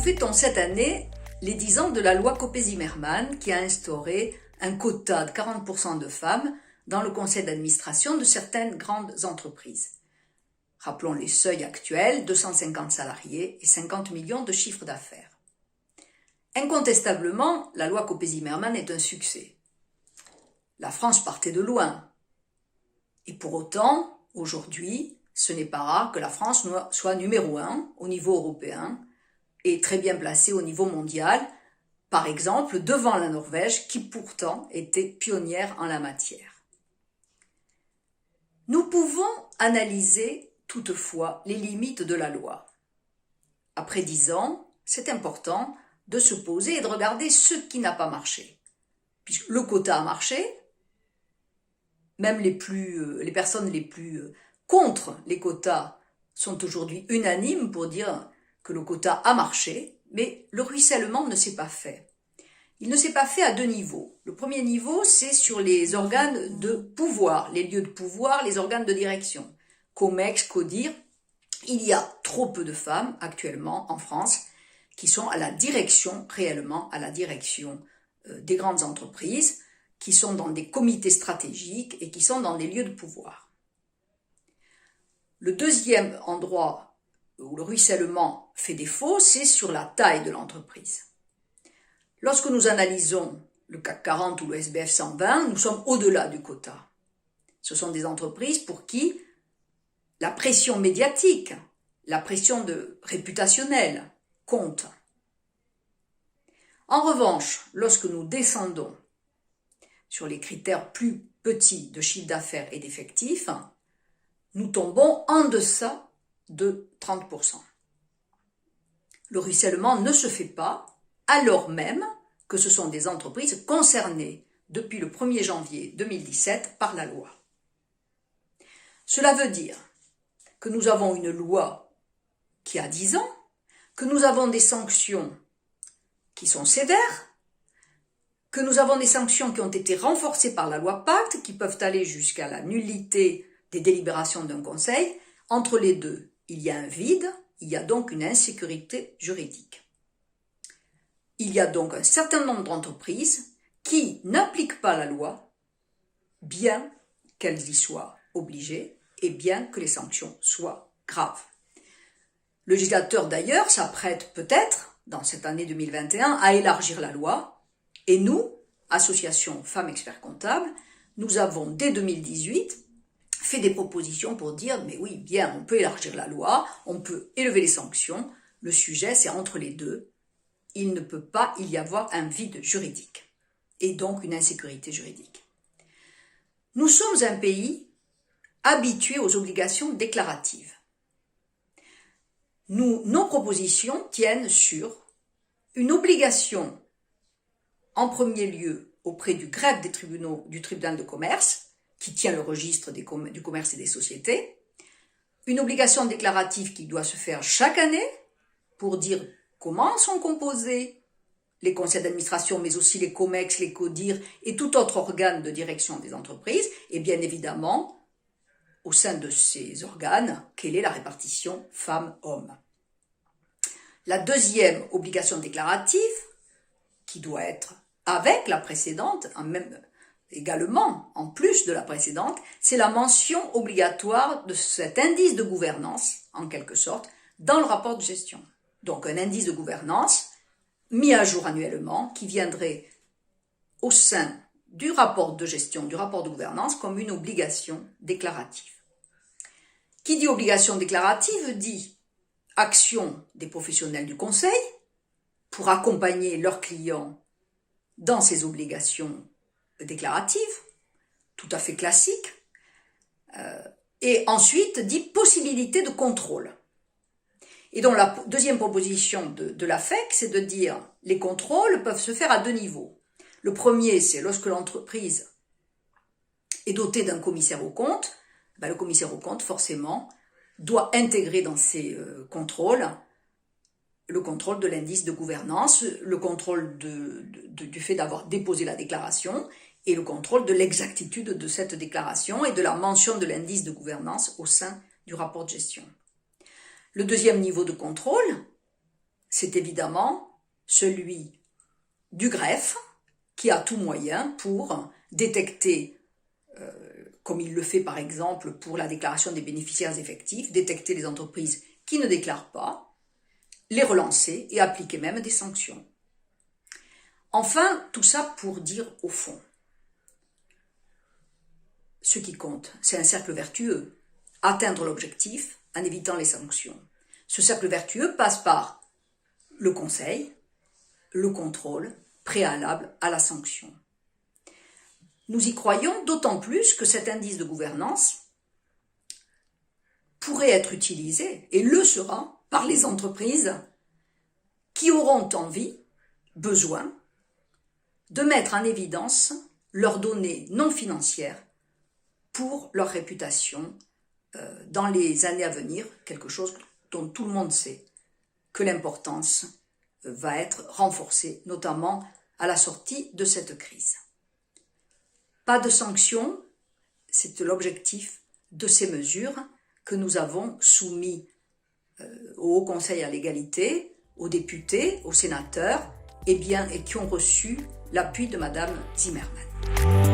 fêtons cette année les 10 ans de la loi Copé-Zimmermann qui a instauré un quota de 40% de femmes dans le conseil d'administration de certaines grandes entreprises. Rappelons les seuils actuels, 250 salariés et 50 millions de chiffre d'affaires. Incontestablement, la loi Copé-Zimmermann est un succès. La France partait de loin. Et pour autant, aujourd'hui, ce n'est pas rare que la France soit numéro 1 au niveau européen et très bien placée au niveau mondial, par exemple devant la Norvège qui pourtant était pionnière en la matière. Nous pouvons analyser toutefois les limites de la loi. Après 10 ans, c'est important de se poser et de regarder ce qui n'a pas marché. Puisque le quota a marché, même les personnes les plus contre les quotas sont aujourd'hui unanimes pour dire que le quota a marché, mais le ruissellement ne s'est pas fait. Il ne s'est pas fait à deux niveaux. Le premier niveau, c'est sur les organes de pouvoir, les lieux de pouvoir, les organes de direction. Comex, Codir, il y a trop peu de femmes actuellement en France qui sont à la direction, réellement à la direction des grandes entreprises, qui sont dans des comités stratégiques et qui sont dans des lieux de pouvoir. Le deuxième endroit où le ruissellement fait défaut, c'est sur la taille de l'entreprise. Lorsque nous analysons le CAC 40 ou le SBF 120, nous sommes au-delà du quota. Ce sont des entreprises pour qui la pression médiatique, la pression réputationnelle compte. En revanche, lorsque nous descendons sur les critères plus petits de chiffre d'affaires et d'effectifs, nous tombons en deçà de 30%. Le ruissellement ne se fait pas alors même que ce sont des entreprises concernées depuis le 1er janvier 2017 par la loi. Cela veut dire que nous avons une loi qui a 10 ans, que nous avons des sanctions qui sont sévères, que nous avons des sanctions qui ont été renforcées par la loi Pacte, qui peuvent aller jusqu'à la nullité des délibérations d'un conseil. Entre les deux, il y a un vide, il y a donc une insécurité juridique. Il y a donc un certain nombre d'entreprises qui n'appliquent pas la loi, bien qu'elles y soient obligées et bien que les sanctions soient graves. Le législateur d'ailleurs s'apprête peut-être, dans cette année 2021, à élargir la loi et nous, Association Femmes Experts Comptables, nous avons dès 2018 fait des propositions pour dire mais oui, bien, on peut élargir la loi, on peut élever les sanctions, le sujet c'est entre les deux. Il ne peut pas y avoir un vide juridique et donc une insécurité juridique. Nous sommes un pays habitué aux obligations déclaratives. Nos propositions tiennent sur une obligation en premier lieu auprès du greffe des tribunaux du tribunal de commerce qui tient le registre du commerce et des sociétés, une obligation déclarative qui doit se faire chaque année pour dire comment sont composés les conseils d'administration, mais aussi les COMEX, les CODIR et tout autre organe de direction des entreprises, et bien évidemment, au sein de ces organes, quelle est la répartition femmes-hommes. La deuxième obligation déclarative, qui doit être avec la précédente, également en plus de la précédente, c'est la mention obligatoire de cet indice de gouvernance, en quelque sorte, dans le rapport de gestion. Donc un indice de gouvernance mis à jour annuellement qui viendrait au sein du rapport de gestion, du rapport de gouvernance comme une obligation déclarative. Qui dit obligation déclarative dit action des professionnels du conseil pour accompagner leurs clients dans ces obligations déclaratives, tout à fait classiques, et ensuite dit possibilité de contrôle. Et donc la deuxième proposition de la FEC, c'est de dire les contrôles peuvent se faire à deux niveaux. Le premier, c'est lorsque l'entreprise est dotée d'un commissaire aux comptes, le commissaire aux comptes, forcément, doit intégrer dans ses contrôles le contrôle de l'indice de gouvernance, le contrôle du fait d'avoir déposé la déclaration et le contrôle de l'exactitude de cette déclaration et de la mention de l'indice de gouvernance au sein du rapport de gestion. Le deuxième niveau de contrôle, c'est évidemment celui du greffe qui a tout moyen pour détecter, comme il le fait par exemple pour la déclaration des bénéficiaires effectifs, détecter les entreprises qui ne déclarent pas, les relancer et appliquer même des sanctions. Enfin, tout ça pour dire au fond, ce qui compte, c'est un cercle vertueux, atteindre l'objectif en évitant les sanctions. Ce cercle vertueux passe par le conseil, le contrôle préalable à la sanction. Nous y croyons d'autant plus que cet indice de gouvernance pourrait être utilisé, et le sera, par les entreprises qui auront envie, besoin, de mettre en évidence leurs données non financières pour leur réputation dans les années à venir, quelque chose dont tout le monde sait que l'importance va être renforcée, notamment à la sortie de cette crise. Pas de sanctions, c'est l'objectif de ces mesures que nous avons soumis au Haut Conseil à l'égalité, aux députés, aux sénateurs, et qui ont reçu l'appui de Madame Zimmermann.